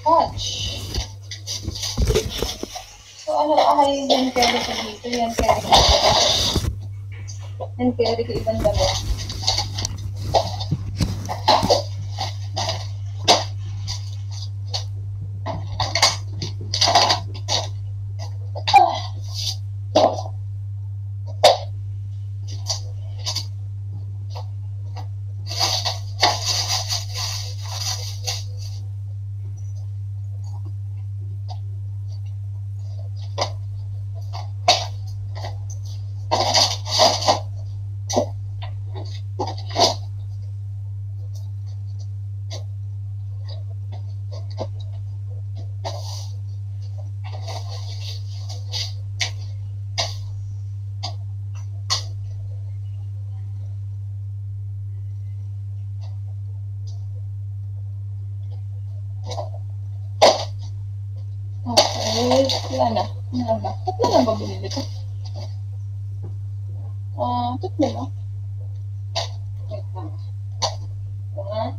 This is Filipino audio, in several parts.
Touch. So, ano, ay, yan carry ko dito. Yan carry ko dito. Yan carry ko ibang damit. Okay, wala na. Ano ba? Tatlo lang ba binili ko? Tatlo lang. Wait lang. One.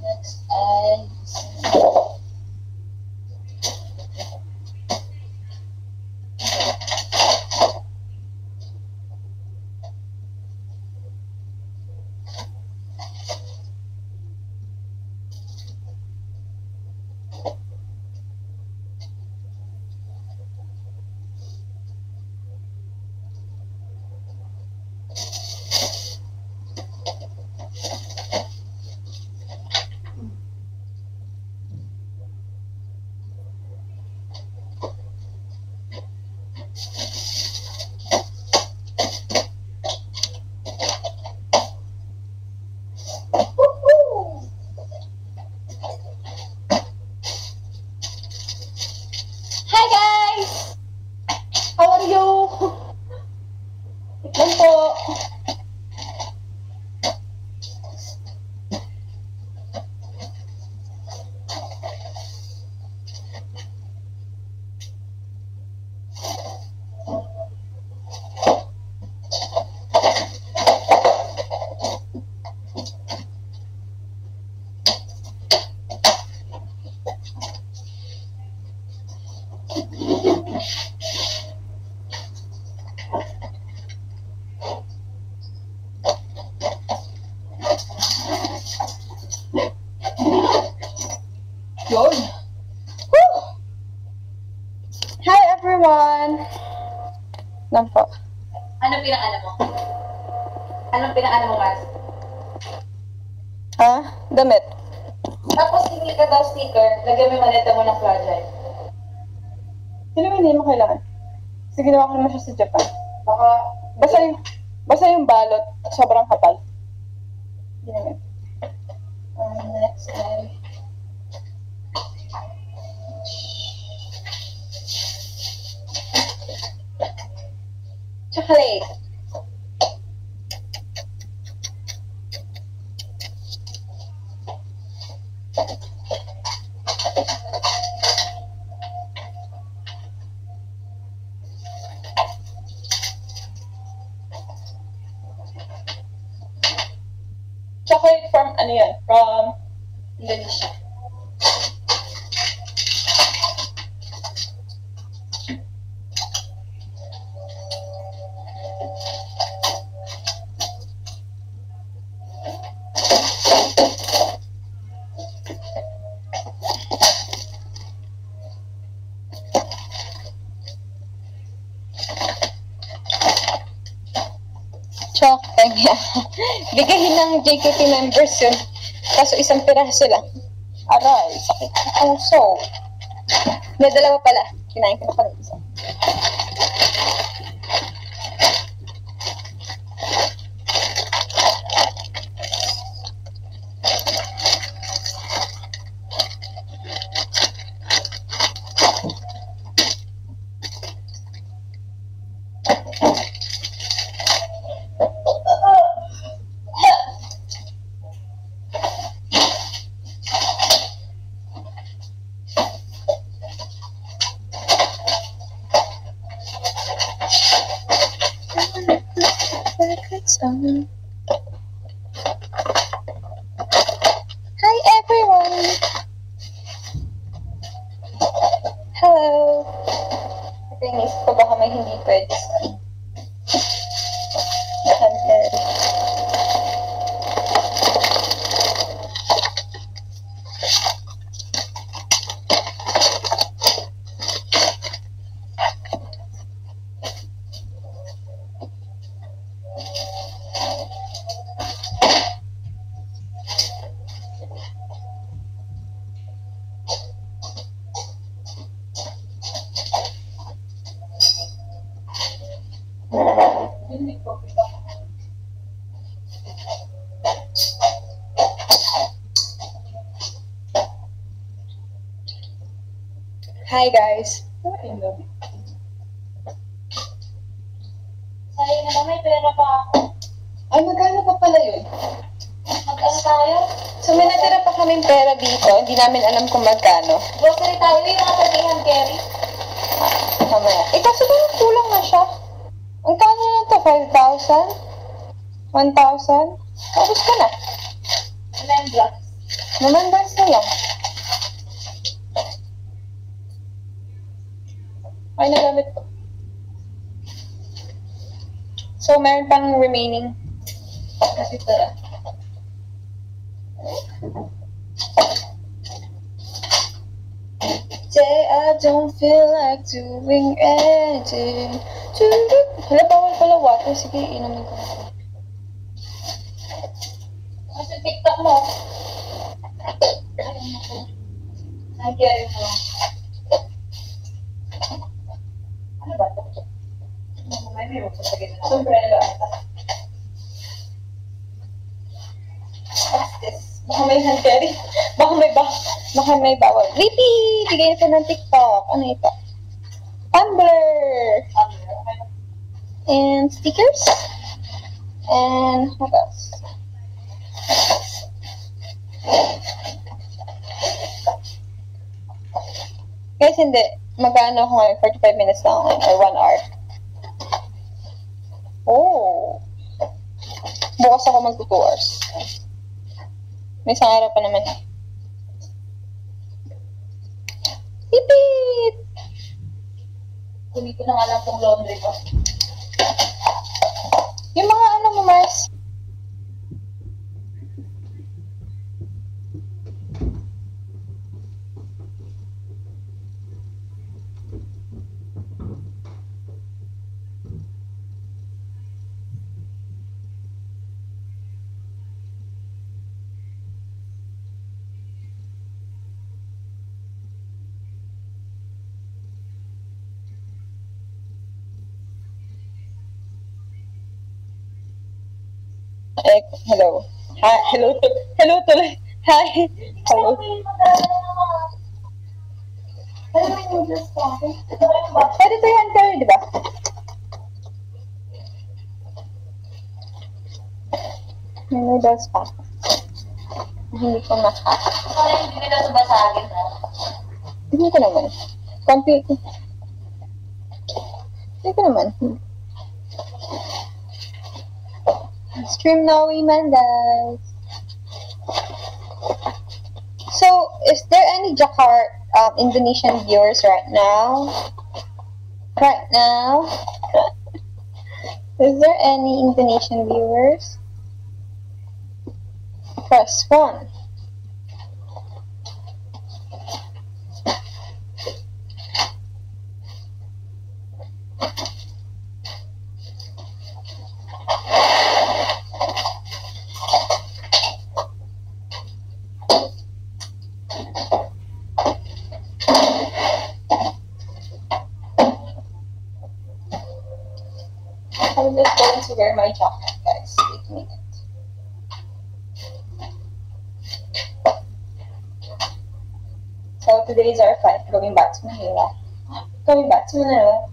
Next ay Hi guys! How are you? Ito po. Yun. Woo! Hi everyone! Lang po. Anong pinang-ano mo? Anong pinang-ano mo, Mars? Damit. Tapos, hindi ka daw sticker, lagyan mo yung maleta mo ng fragile. Sino hindi mo kailangan? Sige, ginawa ko naman siya sa Japan. Baka, Basta yung balot, sobrang kapal. Ginamit. next ay... Chocolate. Chocolate from, ano yan? From Indonesia. Choc, kanya. Bigahin ng JKT members yun. Kaso isang piraso lang. Aray, sakit ng puso. May dalawa pala. Kinain ko na pala isa. lights on. Hi everyone! Hello! Ito yung isip ko, baka may hindi pwede sa handheld. Hi guys! Sayang naman, may pera pa ako. Ay, magkano pa pala yun? Mag-ano tayo? So may natira pa kaming pera dito, hindi namin alam kung magkano. Grocery tayo, yung mga sabihan, Kerry. Mamaya. Eh, kaso parang kulang na siya. Ang kano na to? 5,000? 1,000? Tapos ka na. Remembrance. Remembrance na lang. Ay, nagamit ko. So, meron pang remaining. Kasi tara. Say I don't feel like doing anything. Hala, bawal pala water. Sige, inumin ko. Kasi TikTok mo. Ay, Kerry mo. Ano ba ito? May meron ko sa gitna. Sombrero ata. What's this? Baka may hand-carry. Baka may bawal. Lipi! Bigay ito ng TikTok. Ano ito? Tumblr! And stickers? And what else? Guys, hindi. Magkano ako ngayon? 45 minutes lang ako or 1 hour. Oh! Bukas ako mag 2 hours. May isang araw pa naman. Hipit! Hindi ko na nga lang kung laundry ko. Yung mga ano mo, Mars? Hello. Hi, hello tuloy. Hi. Hello. Pwede to yan kayo, di ba? May noodles pa. Hindi ko makaka. Parang hindi nila ito basagin, ha? Hindi ko naman. Konti. Hindi ko naman. Stream Noe Mendes. So, is there any Indonesian viewers right now? Right now? Is there any Indonesian viewers? Press 1. I'm just going to wear my jacket, guys. Wait a minute. So today is our flight going back to Manila. Going back to Manila.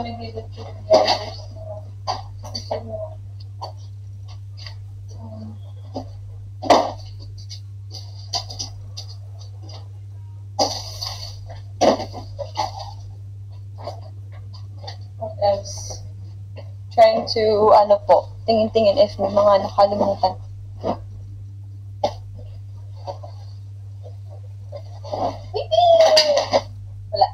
nag-visit to the drivers. What else? Trying to, ano po, tingin-tingin if may mga nakalimutan. Wala.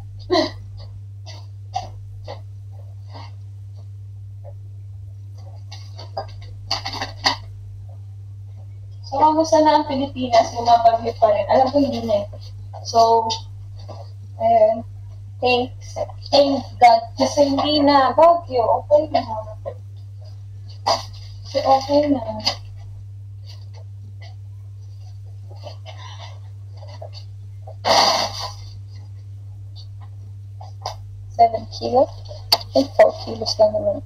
So, kamusta na ang Pilipinas? Bumabagyo pa rin. Alam ko hindi na eh. So, ayun. Thanks. Thank God. Kasi hindi na. Bagyo. Okay na. Kasi okay na. Seven kilos? I think 4 kilos lang naman.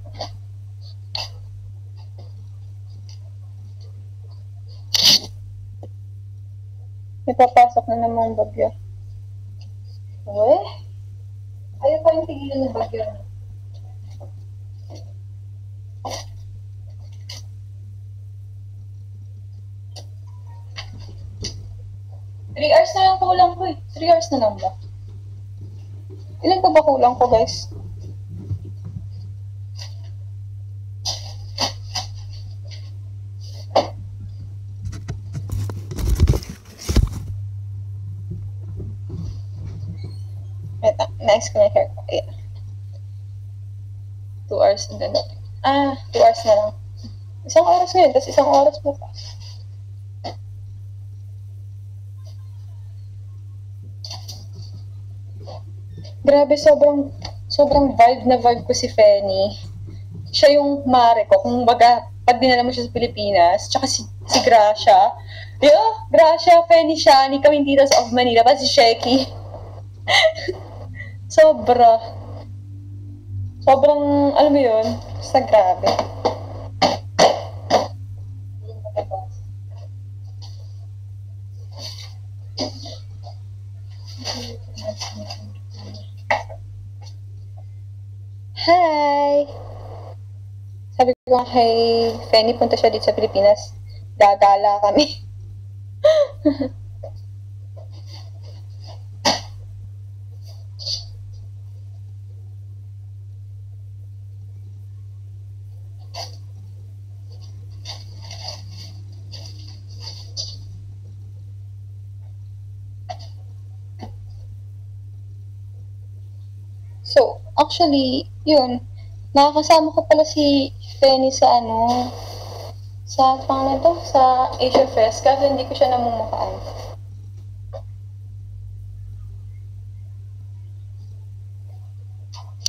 May papasok na namang bagyo. Uwe? Ayaw pa yung tigilan ng bagyo. 3 hours na lang kulang ko eh. 3 hours na lang ba? Ilan pa ba kulang ko, guys? Wait, next ko na hair ko. Ayan. 2 hours and then 2 hours na lang. Isang oras ngayon, tapos isang oras bukas. Grabe, sobrang vibe na vibe ko si Fenny. Siya yung mare ko. Kung baga, pag dinala mo siya sa Pilipinas, tsaka si Gracia. Gracia, Fenny, Shani, Kamintitas of Manila, pa si Sheki. Sobrang, alam mo yun, basta grabe. Hi! Sabi ko kay Fenny, punta siya dito sa Pilipinas. Gagala kami. So, actually, yun, nakakasama ko pala si Fenny sa sa Asia Fest, kasi hindi ko siya namumukaan.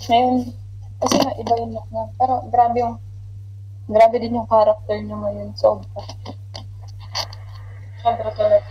Ngayon, kasi nga iba yung look niya, pero grabe din yung character niya ngayon, sobra talaga.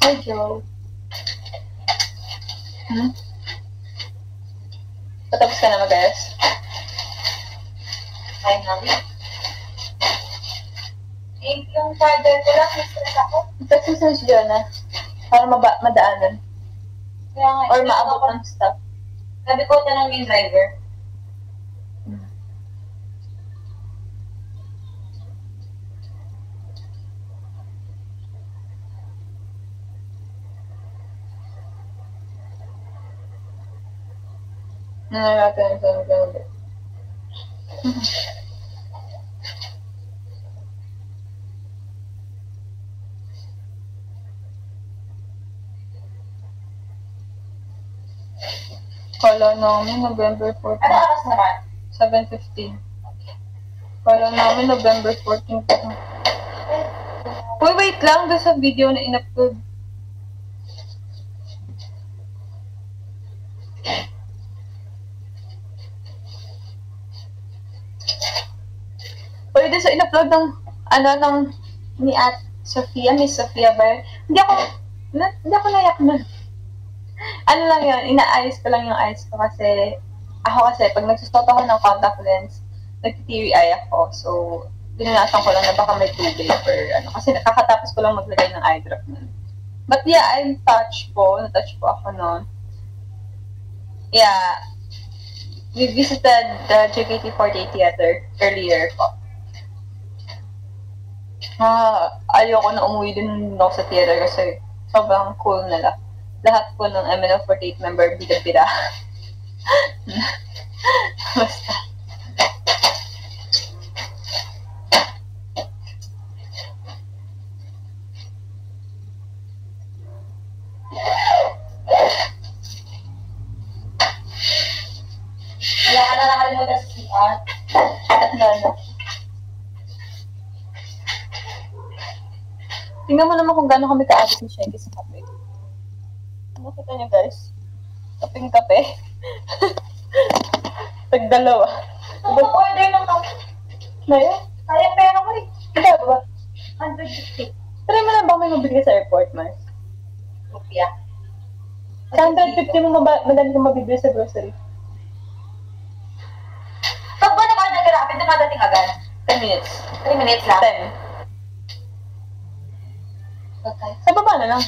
Hi, Joe. Patapos ka na mag-ayos? Hi, mami. Yung charger ko lang, stress ako. Text mo sa Jonah, para madaanan. Kaya nga, or maabot ng stuff. Sabi ko, tanong yung driver. Nangyayari sa mga Kala namin November 14. Ano oras naman? 7:15. Kala namin November 14 pa. Uy, wait lang doon sa video na in-upload. Uy, doon sa in-upload ng, ni Sofia, Miss Sofia ba? Hindi ako nayak na. Ano lang yun, inaayos ko lang yung eyes ko kasi, pag nagsusot ako ng contact lens, nag-teary eye ako. So, dinanasan ko lang na baka may tubig or kasi nakakatapos ko lang maglagay ng eye drop nun. But yeah, natouch po ako noon. Yeah, we visited the JKT48 Theater earlier po. Ayoko na umuwi din ako sa theater kasi sobrang cool nila. Lahat po ng MNL48 member bida-bida. Basta. Wala ka na nakalimutan sa CR. Tingnan mo naman kung gaano kami ka-addict ni Shenki sa kape. Nakita niyo guys? Kaping kape. Tagdalawa. Order ng kape. Na yun? Kaya pera ko eh. Hindi ba? 150. Try mo lang ba may mabili sa airport, Mars? Rupya. Sa 150 mo madami kang mabibili sa grocery. Pag ba nag-order ka rapid, dumadating agad? 10 minutes. 3 minutes lang? 10. Okay. Sa baba na lang.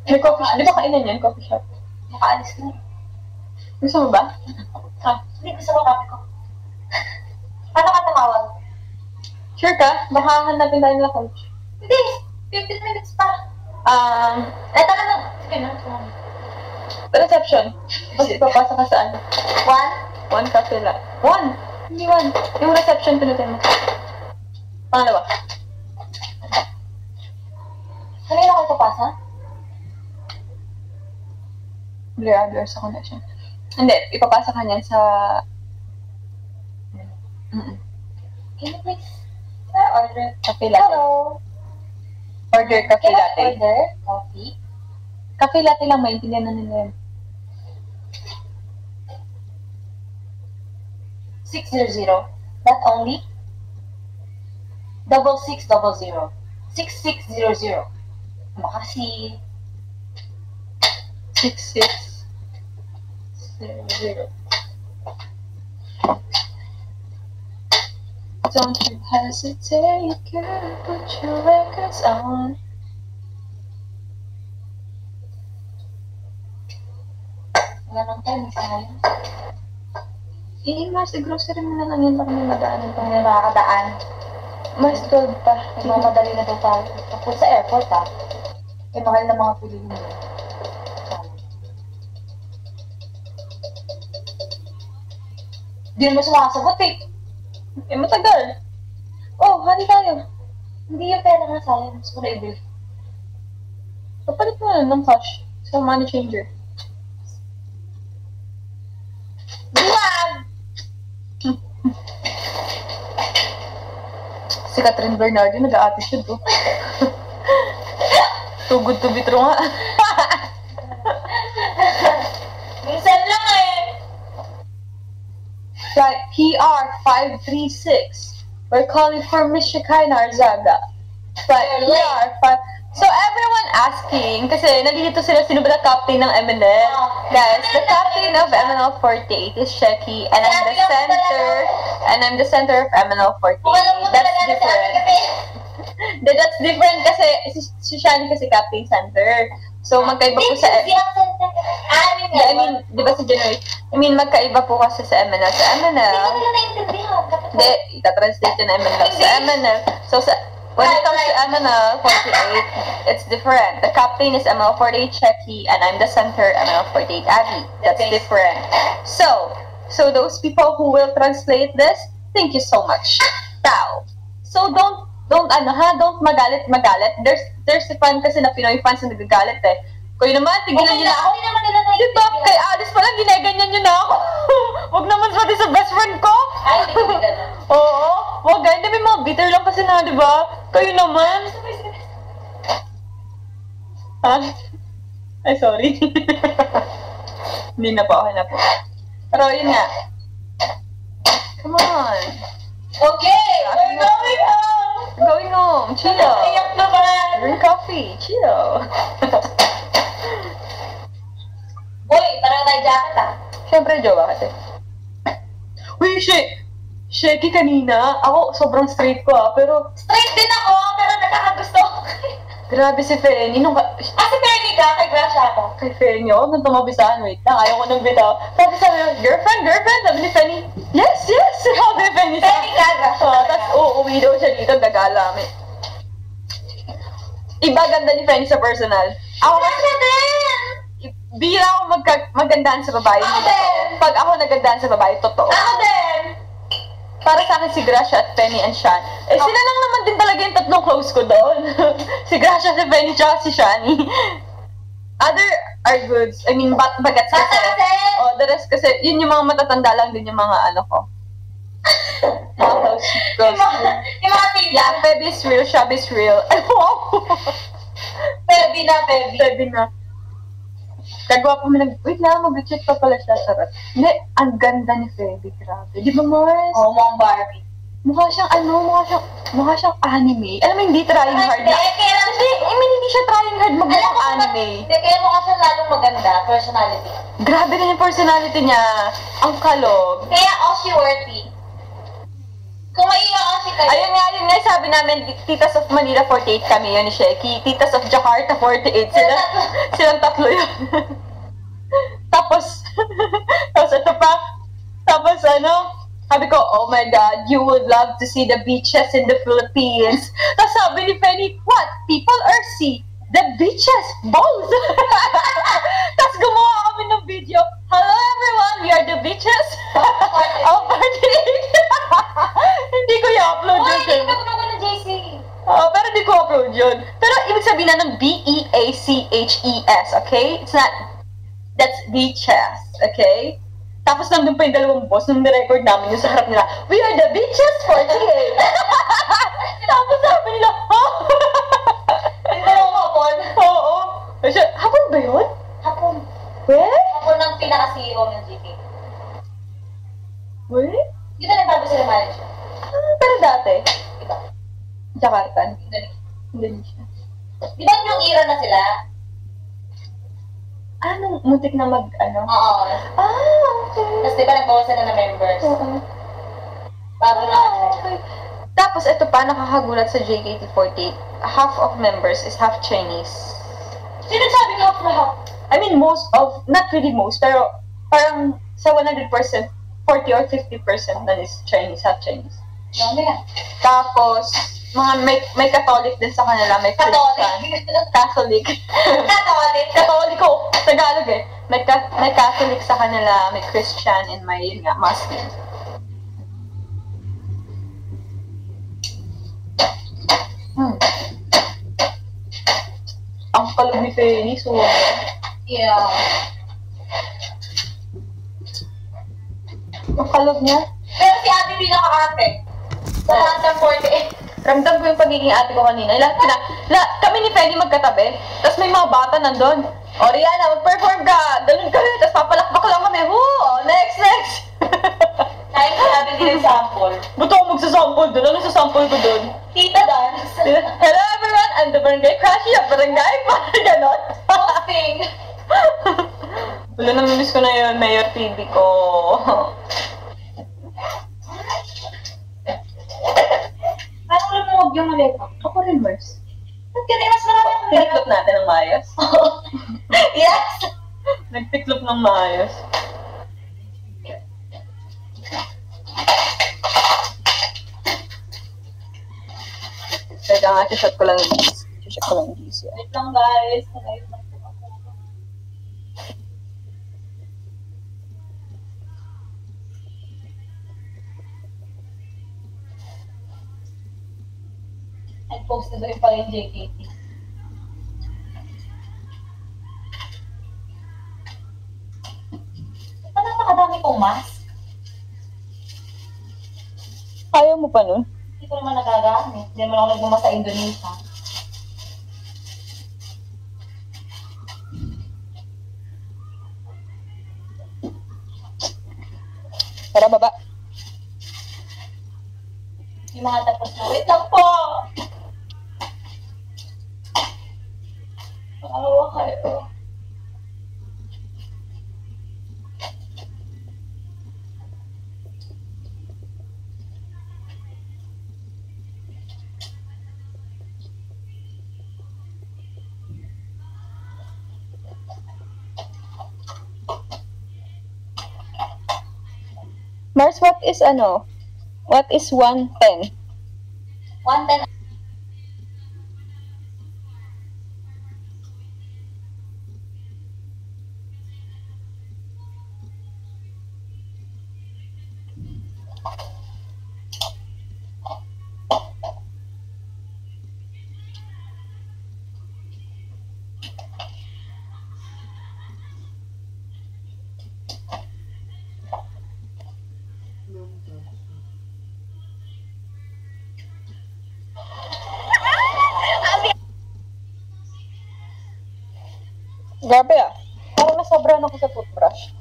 May coffee shop. Di ba kainan yan? Coffee shop. Makaalis na. Gusto mo ba? Hindi, gusto ko kape ko. Paano ka tumawag? Sure ka? Baka hanapin tayo nila coach. Hindi, 15 minutes pa. Eto na lang. Sige na. Reception. Basta ipapasa ka saan? 1 cafe lang. 1! Hindi 1. Yung reception pinutin mo. Pangalawa. Kanina ko ipapasa? Blur sa connection. Hindi, ipapasa ka niyan sa... Can you please order? Cafe latte. Hello. Order cafe Can I latte. order coffee? Cafe latte lang, maintindihan na nila yun. 600. Not only? 6600. 6600. Makasi. 6600. Don't you hesitate, girl, put your records on. Wala nang time, isa na yun. Mars, grocery mo na lang yun para may madaanan pa. Kung may makakadaan, Mars, 12 pa. nagmamadali na daw tayo. Tapos sa airport eh mahal na mga piliin mo. Di mo sumasagot eh. Matagal. Oh, hali tayo. Hindi yung pera nga sayang. Gusto ko na i-bill. Papalit mo na ng cash sa money changer. Buwag! Si Catherine Bernardo, nag-a-attitude oh. Too good to be true nga. Minsan lang eh. Flight PR 536. We're calling for Miss Shekinah Arzaga. Flight PR 5... So everyone asking, kasi nalilito sila sino ba na captain ng MNL. Guys, the captain of MNL48 is Sheki, and I'm the center of MNL48. That's different. That's different kasi si Shani kasi captain center. So magkaiba po sa di ba si January? Magkaiba po kasi sa MNL. Sa MNL, hindi, itatranslate yun na MNL. Sa MNL, so when it comes to MNL48, it's different. The captain is MNL48 Sheki, and I'm the center, MNL48 Abby. That's different. So those people who will translate this, thank you so much. Tao. So don't magalit. There's a fan kasi na Pinoy fans na nagagalit eh. Kayo naman, tigilan nyo na ako. Diba, kay Alice pa lang, ginaganyan nyo na ako. Huwag naman pati sa best friend ko. Ay, hindi ko ganun. Oo, wag, hindi may mga bitter lang kasi na, diba? Kayo naman. Ha? Ay, sorry. Hindi na po, okay na po. Pero yun nga. Come on. Okay, we're going home! Going home. Chill. Iyak naman! Drink coffee. Chill. Uy, parang tayo jacket ah. Siyempre, jowa kasi. Uy, Sheki kanina. Ako, sobrang straight ko pero Straight din ako, pero nagkakagusto ko. grabe si Fenny. Si Penny ka, kay Gracia ako. Kay Fenny, ako nang tumabisahan. Wait lang, ayaw ko nang bitaw. Sabi girlfriend. Sabi ni Fenny, yes. Sabi ni Fenny. Penny ka, Gracia. Tapos uuwi daw siya dito, gagala. Iba ganda ni Fenny sa personal. Ako Gracia din! bira ako magandaan sa babae. Ako din! Pag ako nagandaan sa babae, totoo. Ako din! Para sa akin si Gracia at Penny and Shan. Sila lang naman din talaga yung tatlong close ko doon. Si Gracia, si Penny, tsaka si Shani. Other are goods. I mean, bagats kasi. Oh, the rest kasi, yun yung mga matatanda lang din yung mga ano ko. Mga close. Yung mga tita. Yeah, Pebby is real, Shabby is real. Ay, wow! Pebby na. Pebby na. Kagawa po wait lang, mag-check pa pala siya, sarap. Hindi, ang ganda ni Febby, grabe. Di ba, Mars? Oh, mong Barbie. Mukha siyang anime. Alam mo, hindi trying hard na. Hindi siya trying hard magmukhang anime. Hindi, kaya mukha siya lalong maganda, personality. Grabe rin yung personality niya. Ang kalog. Kaya Oshi worthy. Kung may Oshi kayo. Ayun nga, sabi namin, Titas of Manila 48 kami yun ni Sheki. Titas of Jakarta 48. Silang tatlo yun. Tapos ito pa. Tapos sabi ko, oh my God, you would love to see the beaches in the Philippines. Tapos sabi ni Penny, what? People or sea? The beaches, both. Tapos gumawa kami ng video. Hello everyone, we are the beaches. Oh, 48. Hindi ko i-upload yun. Hindi ko ng JC. Pero hindi ko upload yun. Pero ibig sabihin na ng B-E-A-C-H-E-S, okay? It's not, that's beaches, okay? Tapos nandun pa yung dalawang boss nung nirecord namin yung sa harap nila, we are the beaches 48. Tapos sabi nila, Hindi mo hapon. Oo. Hapon ba yun? Hapon. Where? Hapon ng pinaka-CEO ng GK. Where? Dito na bago sila manager. Pero dati, Diba? Jakarta, Indonesia. Indonesia. Di ba yung era na sila? Nung muntik na Oo. okay. Tapos di ba nagbawasan na members? Oo. Bago na Okay. Tapos ito pa, nakakagulat sa JKT48. Half of members is half Chinese. Sino sabing half na half? I mean, not really most, pero parang sa 100%, 40 or 50% na is Chinese, half Chinese. Dami yan. Tapos, may Catholic din sa kanila, may Christian. Catholic. Catholic ko, Tagalog eh. May Catholic sa kanila, may Christian, and may, yun nga, Muslim. Ang kalog ni Penny, so... Yeah. Ang kalog niya. Pero si Ate pinaka-ate. Sa lahat ng 48. Ramdam ko yung pagiging ate ko kanina. Kami ni Penny magkatabi, tapos may mga bata nandun. O, Rihanna, mag-perform ka! Dalun kami, tapos papalakpak lang kami. Next! Kaya si Ate din yung sample. Ba't ako magsasample doon? Ano sasample ko doon? Tita dance. Hello everyone, I'm the Barangay Crashy of Barangay. Parang ganon. Hosting. Wala, namimiss ko na yun, Mayor TV ko. Parang lumuwag yung ulit. Ako rin, Mars. Ba't ganun mas marami ang Nagtiklop natin ng maayos. Yes! Nagtiklop ng maayos. Teka nga, shot ko lang yung GC. Wait lang guys. Nag-ayos lang po ako. Nag-post na doon pa yung JKT. Ba't napakadami kong mask? Ayaw mo pa nun? Hindi ko naman nagagamit. Hindi naman ako nagmama sa Indonesia. Tara, baba. Yung mga tapos na, wait lang po! Maawa kayo. Mars, what is ano? What is 110? 110. Grabe ah. Parang nasobrahan ako sa toothbrush.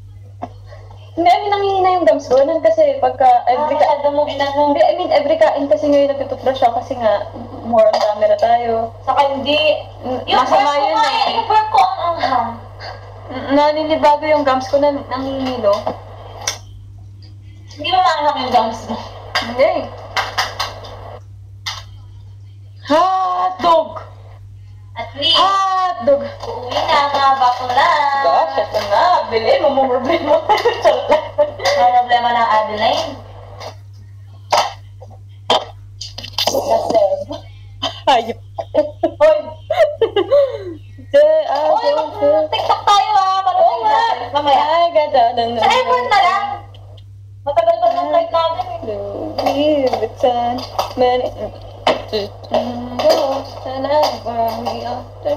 Hindi, I mean, nanghihina yung gums ko. Ganun kasi pagka every Hindi, I mean, every kain kasi ngayon nagtutoothbrush ako kasi nga more on camera tayo. Saka hindi. Masama yun eh. Yung work ko ang anghang. Naninibago yung gums ko na nanghihilo. Hindi ba maanghang yung gums mo? Hindi. Hotdog! At least, Hotdog! uuwi na mga bakla. Gosh, ito na. Bilhin mo mo problema. Ang problema ng Adeline. Kasi, ayop. Hoy! Uy, mag-tiktok tayo ah. Marunong natin. Mamaya. Ay, ganda. Sa airport na lang. Matagal pa ng flight natin eh. Buksan. Many. Sana me after.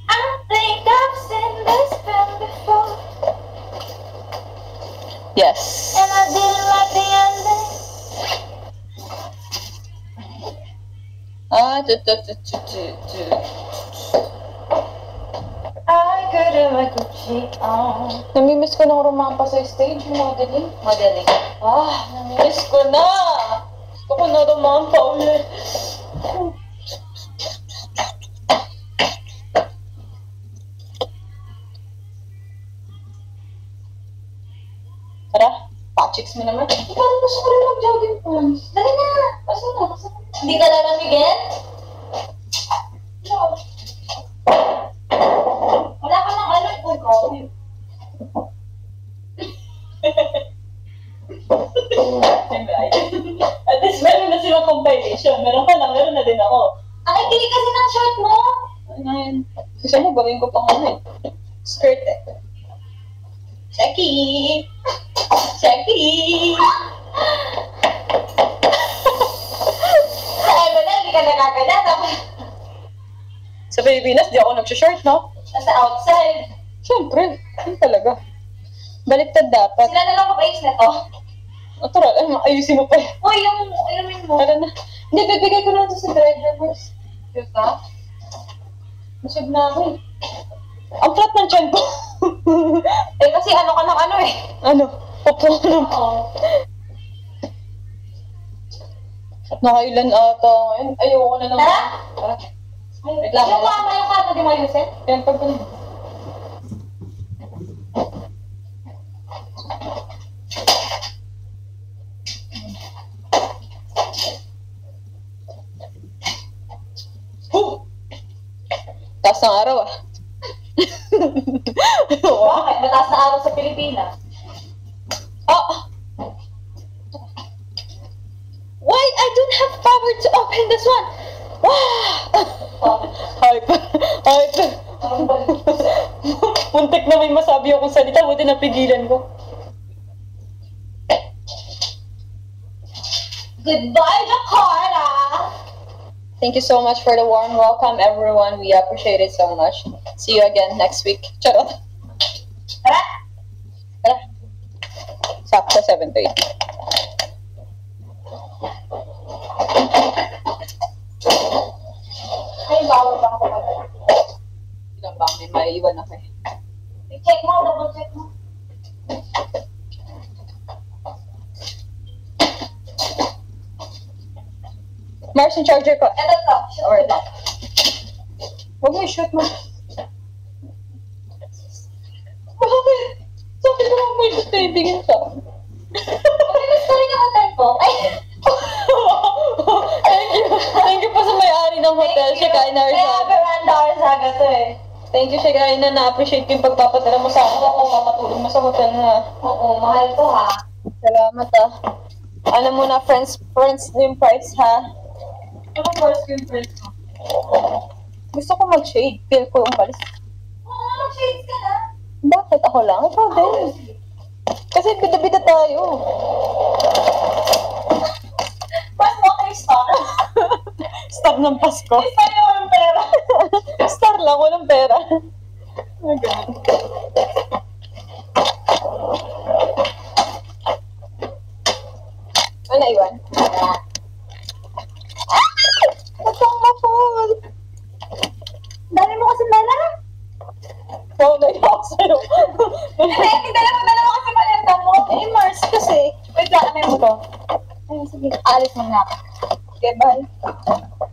I think I've seen this film before. Yes. And I didn't like the ending. I couldn't make a cheat on. Namimiss ko na rumampa sa stage, modeling. Modeling. Namimiss ko na. Gusto ko na rumampa ulit. Tara, pa-chicks mo naman. Parang gusto ko rin mag-jogging pants. Dali na. Basta na, basta na. Hindi ka lalamigin? No. Wala ka ng ano, Google. At least meron na silang compilation. Meron ka lang, meron na din ako. Ang ikili kasi ng short mo. Ngayon, gusto mo gawin ko pang ano eh. Skirt eh. Checky. Checky! Sa ano na, hindi ka nakagana. Tapos, Sa Pilipinas, di ako nag-short, no? nasa outside. Siyempre, yun talaga. Baliktad dapat. Sila na lang mag-ayos na to. O tara, ayusin mo pa yan. Uy, yung inumin mo. Tara na. Hindi, bibigay ko na ito sa driver, boss. Diba? Masig na ako eh. Ang flat ng tiyan ko. Eh, kasi ano ka ng ano eh. Ano? Popo ng Oo. nakailan ata ngayon. Ayoko na naman. Tara! Tara. Ay, Wait lang, yung wala. kama yung kata di mo ayusin? Yan, pag taas ng araw ah. Bakit? Mataas na araw sa Pilipinas. Ah! Why? I don't have power to open this one! Wow! Hype! Hype! Parang balik. Muntik na may masabi akong salita, buti napigilan ko. Goodbye, Jakarta! Thank you so much for the warm welcome, everyone. We appreciate it so much. See you again next week. Charot! Tara! Tara! Sakto 7 to 8. Ay, bawal ba ako mag- Ilang ba? may maiiwan ako eh. I-check mo, double check mo. Mars, yung charger ko. Ito to. Or that. Huwag mo i-shoot mo. Bakit? Sabi ko lang mo i-shoot eh. Bigyan ka. Okay, mas tuloy yung hotel ko. Ay! Thank you. Thank you po sa may-ari ng hotel. Siya kain na Kaya Veranda Arzaga to eh. Thank you, siya kain na-appreciate ko yung pagpapadala mo sa akin. Ako, papatulong mo sa hotel na. Oo, mahal to ha. Salamat ah. Alam mo na, friends yung price ha. Ano first yung first mo? Gusto ko mag-shade. Feel ko umalis. Oo, mag-shades ka na. Bakit? Ako lang? Ikaw din. Kasi bida-bida tayo. Mas mo kay Star. Star ng Pasko. Star yung walang pera. Star lang, walang pera. Ay, ganun. Ano iwan? Ba't kang ma-fall? Dami mo kasi mala. Oo, naiyak ako sa'yo. Hindi, dala mo kasi malenta mo. Eh, Mars kasi. Wait lang, ano mo to? Ay, sige. Alis mo na ako. Okay, bye.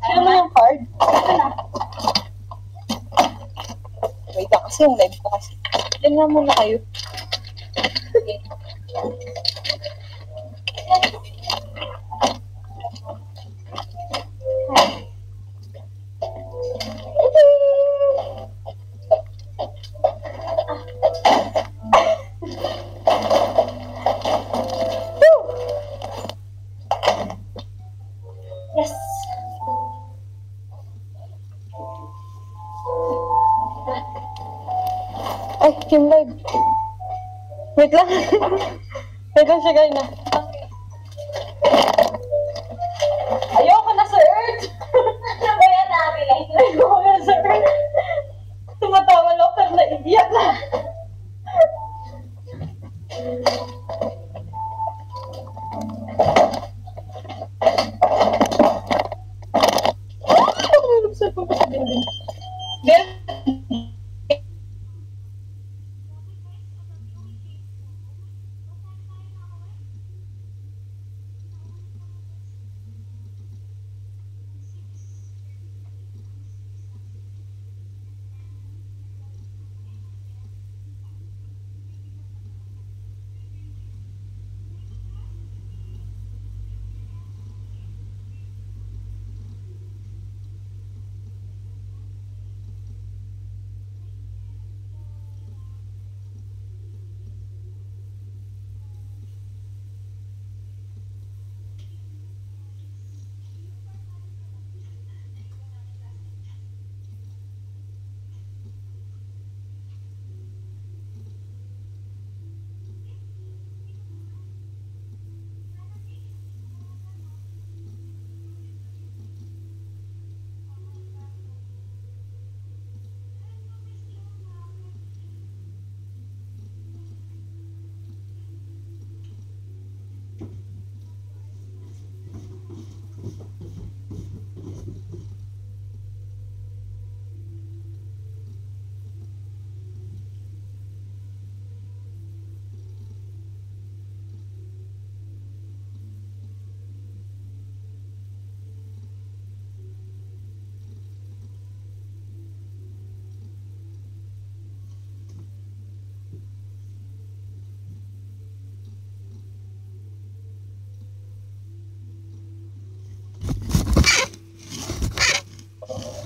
Sino mo yung card? Ito na. Wait lang, kasi yung live ko kasi. Diyan nga muna kayo. Okay. Yes. Ay, yung live. Wait lang. Wait lang siya kayo na. Ayoko na sa Earth! Ano ba yan namin eh? Ayoko na sa Earth! Tumatawa lang pero naiiyak na. Nalubsat ko pa sa dingding.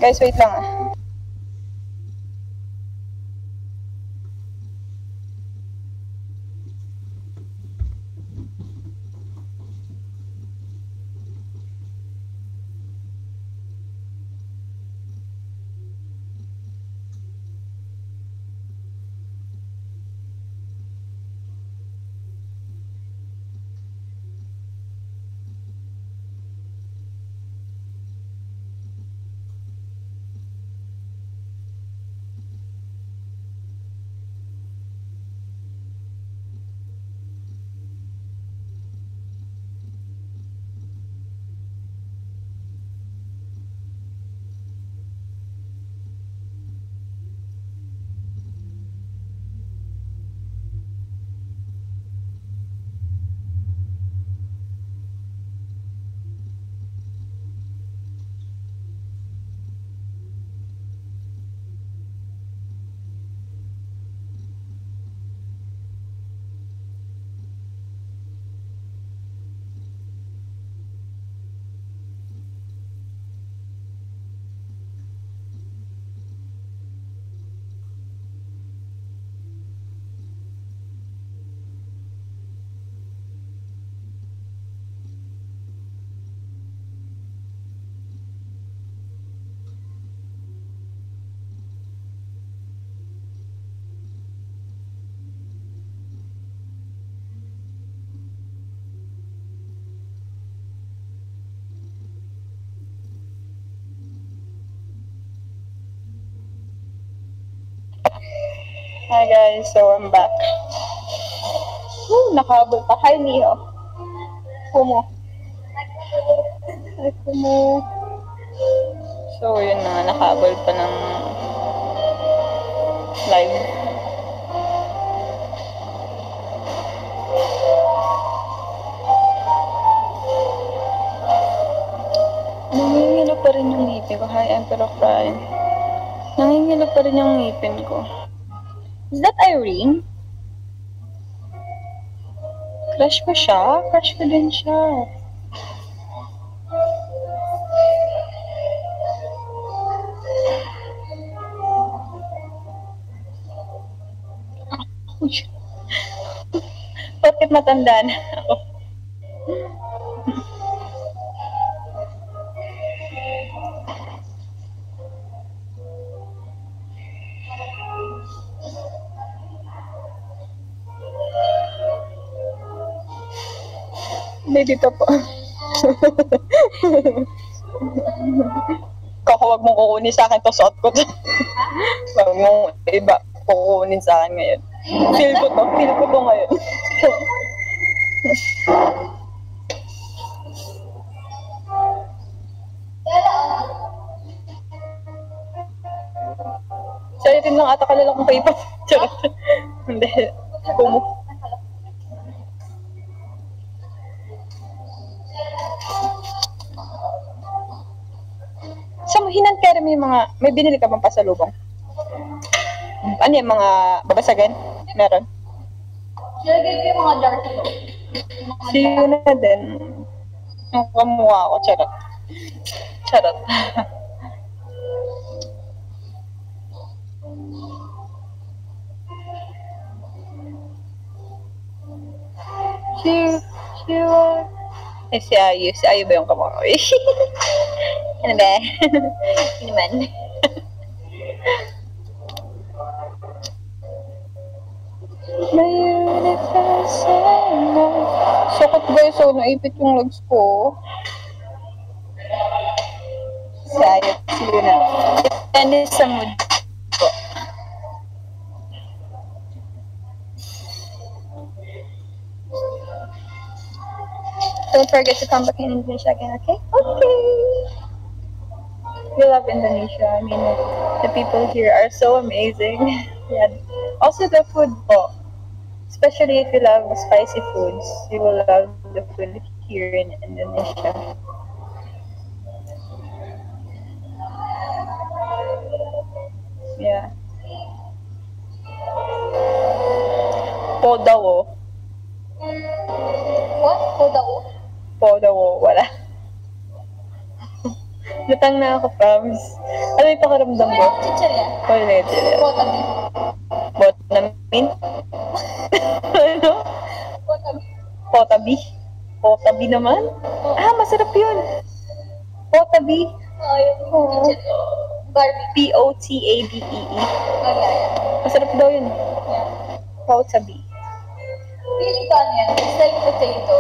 Guys, wait lang ah. Hi guys, so I'm back. Nakahabol pa. Hi Leo. Kumo. Hi Kumo. So yun na, nakahabol pa ng live. Nangingilo pa rin yung ngipin ko. Hi Emperor Prime. Nangingilo pa rin yung ngipin ko. Is that Irene? Crush ko siya? Crush ko din siya. Bakit matanda na ako? May dito po. Kako, wag mong kukunin sa akin to, suot ko to. Wag mong iba kukunin sa akin ngayon. Feel ko to ngayon. Sa'yo rin lang ata kalala kung kayo pa. Charot. Hindi. Kumo. Sa hinantera mo yung mga, may binili ka bang pasalubong? Ano yung mga babasagan? Meron? Nilagay ko yung mga jar ko. See you na din. Ang kamukha ko, charot. Charot. Si Ayu. Si Ayu ba yung kamukha ko? Ano ba? Ano naman? Sakot guys, so naipit yung legs ko. Si Ayu, si Luna. Depende sa mood ko. Don't forget to come back in Indonesia again, okay? Okay! We love Indonesia. I mean, the people here are so amazing. Yeah. Also the food po. Especially if you love spicy foods, you will love the food here in Indonesia. Yeah. Po daw oh. What? Kodawo? Po daw oh. Wala. Lutang na ako, promise. Ano yung pakiramdam ko? Chichirya? Wala chichirya. Kotabi? Bot namin? Ano? Kotabi? Potabi? Potabi naman? Ah, masarap yun. Potabi. Yung chichirya. Barbie. P-O-T-A-B-E-E. Oh, yeah. Masarap daw yun. Yeah. Potabi. Feeling ko ano yan. It's like potato.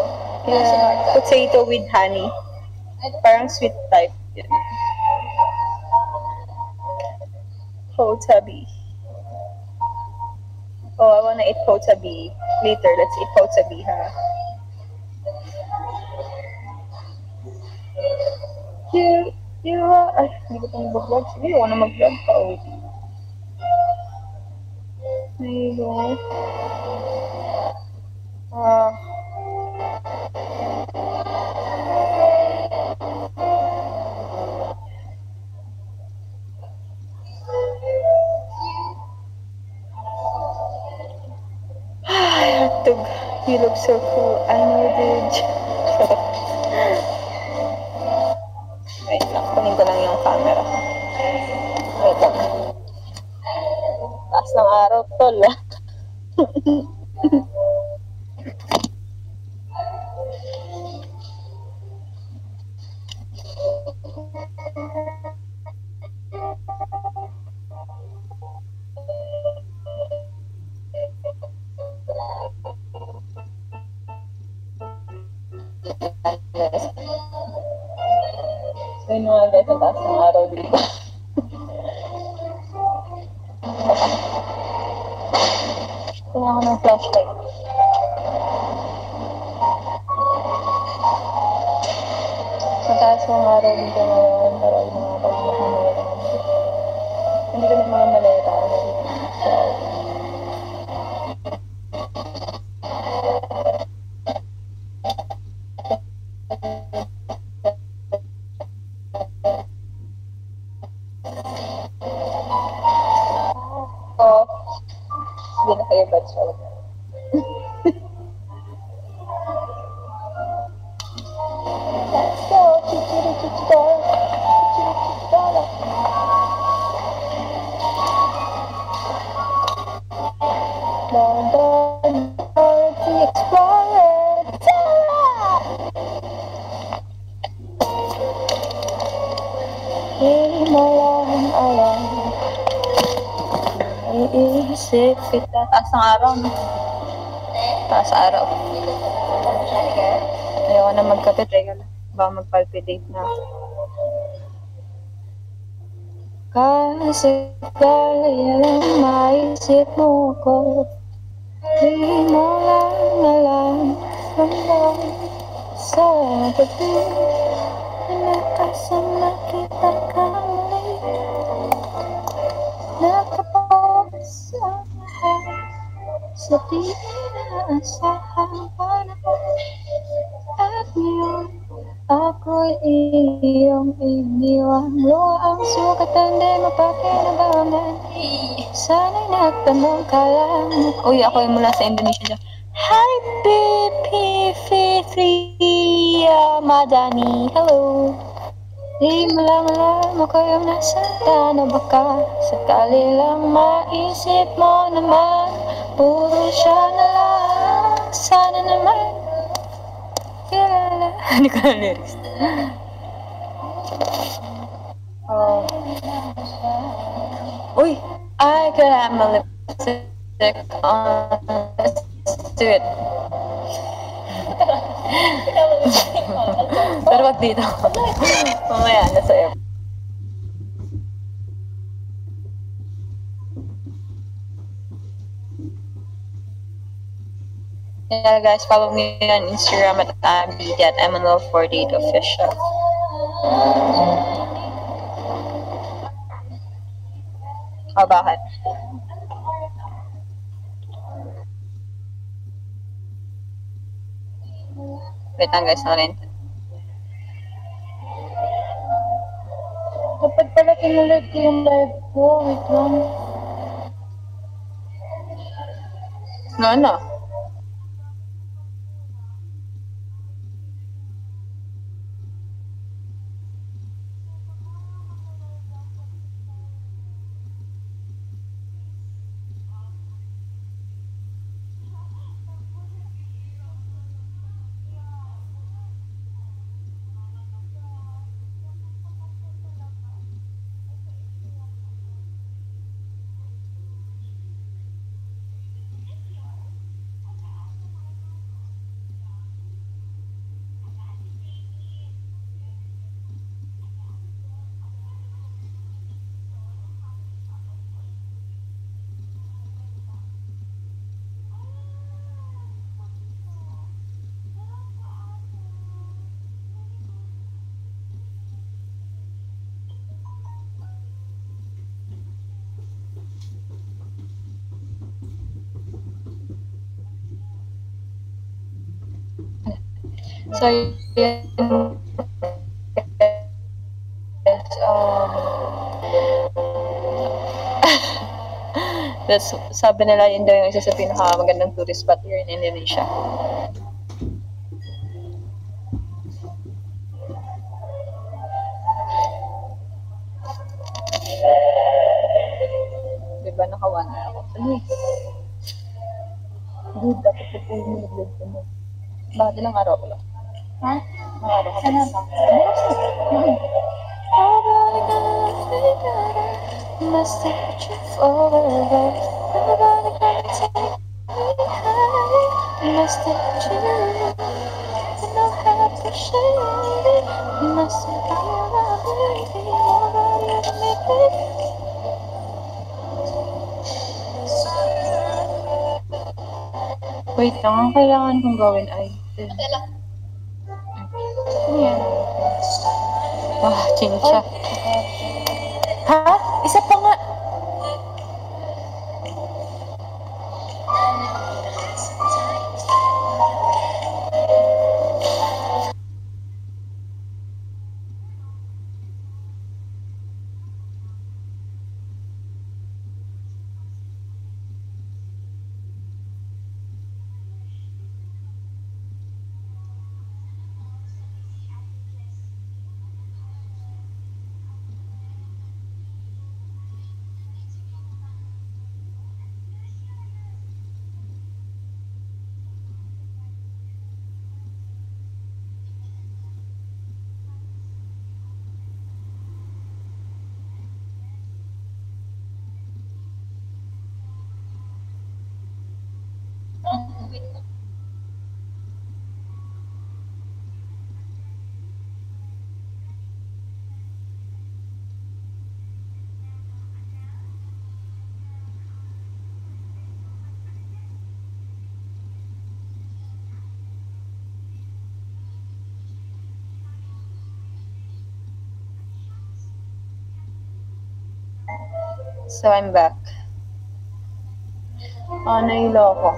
Yeah, potato with honey. Parang sweet type. Yun. Potabi. Oh, I wanna eat potabi. Later, let's eat potabi, ha? Ay, hindi ko pang mag-vlog. Sige, ako na mag-vlog pa. Ayun. Tug. You look so cool. I know, dude. Wait lang. Kunin ko lang yung camera ko. Wait lang. Taas ng araw, tol. So yun mga guys, ang taas ng araw dito. na ako ng flashlight. Mataas yung araw dito ngayon, pero yung mga pagkakamera. Hindi ko na mga maleta. So, hindi na kayo bad show. Let's go! Chichiri-chichidara! The Explorer! Hindi mo lang alam. Iisip kita. Taas ng araw, no? Taas araw. Ayoko na magkape, teka lang. Baka mag-palpitate na. Kasi kaya lang maisip mo ko. Di mo lang alam. Hanggang sa gabi nakasama kita kami. Nakapos ang lahat sa di inaasahang panahon. At ngayon ako'y iyong iniwan. Luha ang sukatan, di mapakinabangan. Sana'y nagtanong ka lang. Uy, ako'y mula sa Indonesia. Hi, BP53 Madani. Hello. Di mo lang alam ako yung nasa tano baka sakali lang maisip mo naman. Puro siya na lang. Sana naman kilala. Hindi ko na lyrics. Oh. Uy! I could have my lipstick on. Let's do it. Pero wag dito. Mamaya, nasa air. Yeah, guys, follow me on Instagram at Emmanuel48official. Oh, bakit? Wait lang guys, narin. Dapat pala kinulit ko yung live ko. Wait lang. No. So, yun. That's, sabi nila yun daw yung isa sa pinakamagandang tourist spot here in Indonesia. Diba nakawan na ako? Good, dapat po po yung nag-vlog ko mo. Bakit ilang araw ko lang? Ha? Ilang araw ko lang? Ano ba? Must have you forever. Nobody can take me high. Must have you. You know how to share it. Must have you love me. Nobody ever make it. Wait lang, ang kailangan kong gawin ay... Tela. Ano yan? Chincha. Ha? Isa pa nga! So, I'm back. Nailo ako.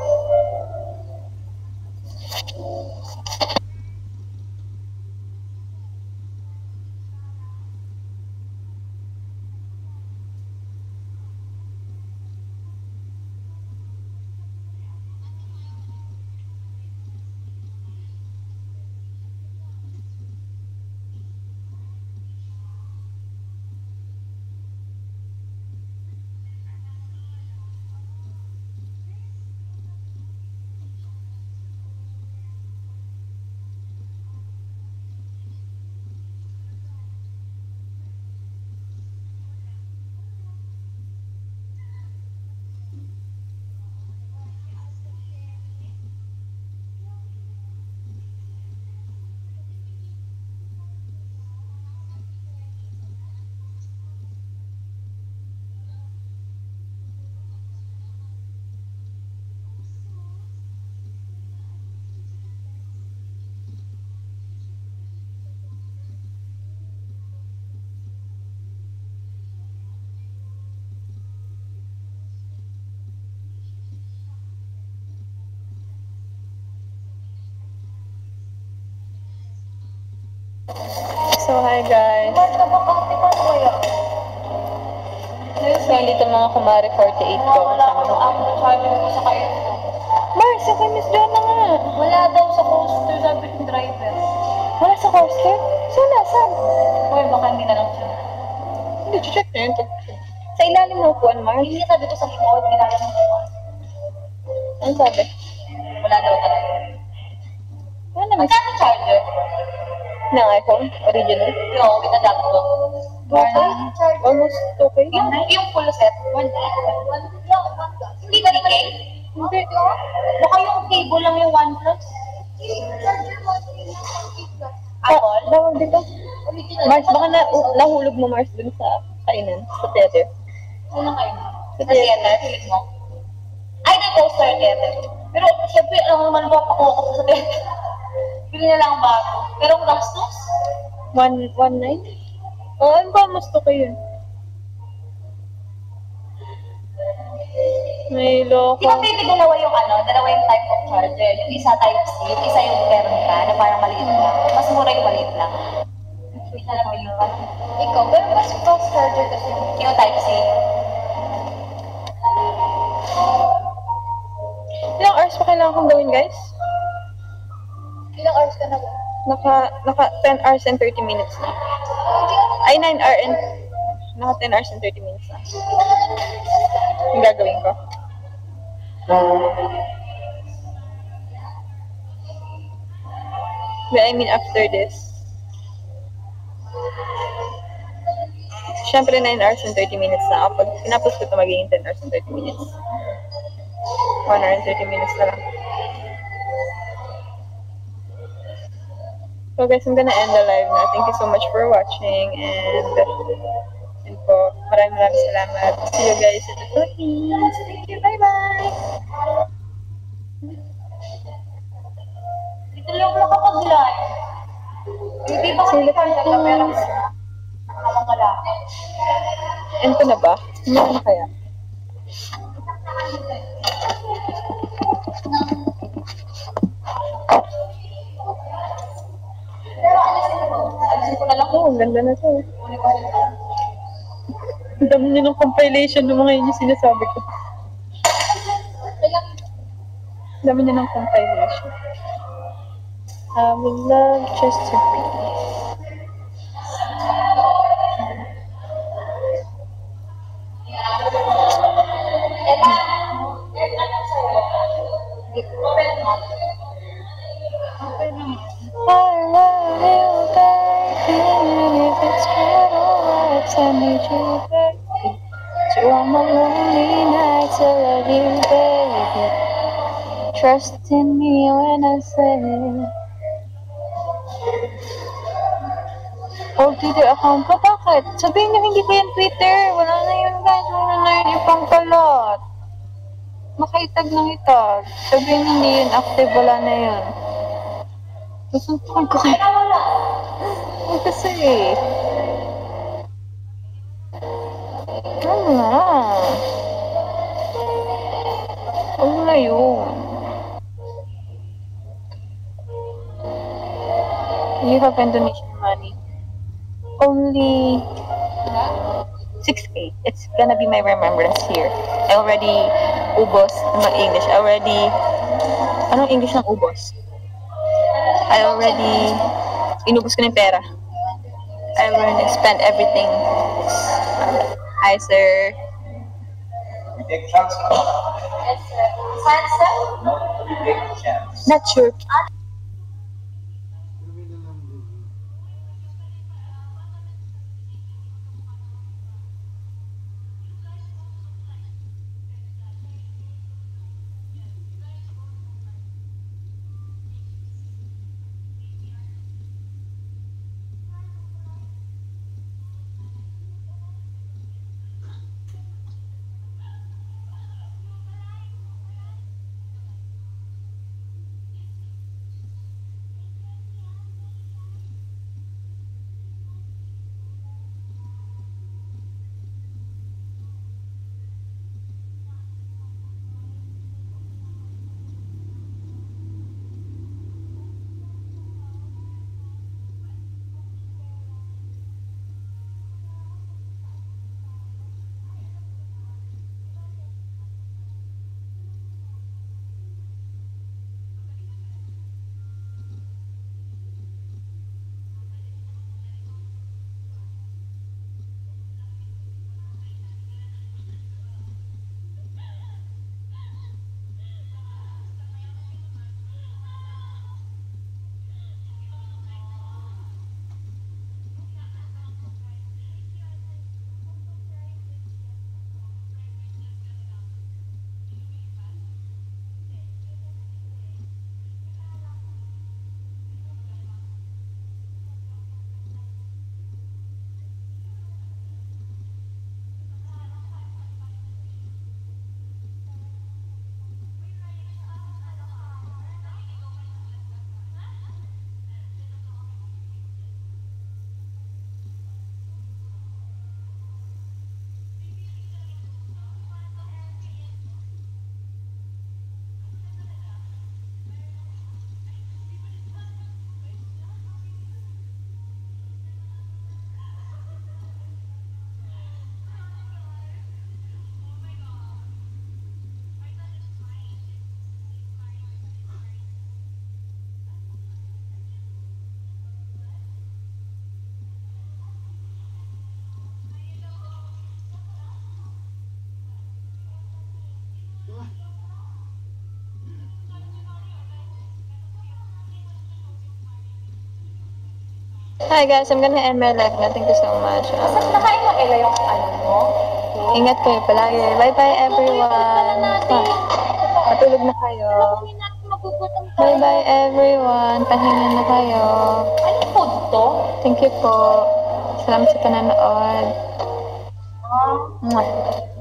So, hi guys. So, dito mga kumari 48 ko. Mars, ako Miss Joanna nga. Wala daw sa poster, sabi ng driver. Wala sa coaster? So, nasan? Uy, baka hindi na lang siya. Hindi, check na yun. Sa ilalim ng upuan, Mars. Hindi sabi ko sa likod, ginagawa ng upuan. Ano sabi? Wala daw talaga. Wala naman. Magkano charger? Ng iPhone? Original? Yo, with adapter. Almost okay. Yung full set, 1 Hindi ba ni Kay? Hindi. Baka yung cable lang yung OnePlus. Apple? Bawal dito. Mars, baka nahulog mo, Mars, dun sa kainan, sa theater. Ano kayo? Sa Sa theater, pilit mo? Ay, may poster theater. Pero, siyempre, alam mo naman ba, pakuha ko sa theater. Bili na lang bago. Pero ang gastos? One night? Oo, ano ba? Mas okay yun. May loko. Di ba baby, dalawa yung type of charger. Yung isa type C, yung isa yung Pernica, na parang maliit lang. Mas mura yung maliit lang. Hindi na lang yung ikaw, pero mas fast charger kasi yung type C. Ilang hours pa kailangan kong gawin, guys? Ilang hours ka na ba? Naka 10 hours and 30 minutes na. Ay, 9 hours and... Naka 10 hours and 30 minutes na. Yung gagawin ko. But I mean, after this. Siyempre, 9 hours and 30 minutes na. Pag pinapos ko ito, magiging 10 hours and 30 minutes. 1 hour and 30 minutes na lang. So guys, I'm gonna end the live na. Thank you so much for watching and po, maraming salamat. See you guys in the Philippines. Thank you. Bye-bye. nakapag-live. Hindi ba kasi Carla camera mo siya? Habang malaki. Ento na ba? Ano kaya? Pero alisin ko na lang. Oo, ang ganda na to. Ang dami niyo ng compilation ng mga yun yung sinasabi ko. Ang dami niyo ng compilation. I would love just to be. I love you, baby, and if it's bad or worse, I need you, baby. Through all my lonely nights, I love you, baby. Trust in me when I say. Old Twitter account ko, bakit? Sabihin niyo hindi ko yan Twitter. Wala na yun, guys. Wala na yun yung pangkalot. Makaitag ng itag. Sabihin hindi yun active, wala na yun. Susuntukan ko kasi. Ay, kasi. Ano na? Ano na yun? You have Indonesian money. Only 6K. It's gonna be my remembrance here. I already ubos. Ano English? I already... Anong English ng ubos? I already... Inubos ko na yung pera. I already spent everything. Hi, sir. Take transfer. Yes, sir. Sunset? No, take chance. Not sure. Hi guys, I'm gonna end my live now. Thank you so much. Nakain mo Ella yung ano mo? Ingat kayo palagi. Bye-bye everyone. Matulog na kayo. Bye-bye everyone. Pahinga na kayo. Anong food to? Thank you po. Salamat sa panonood. Ah. Mwah.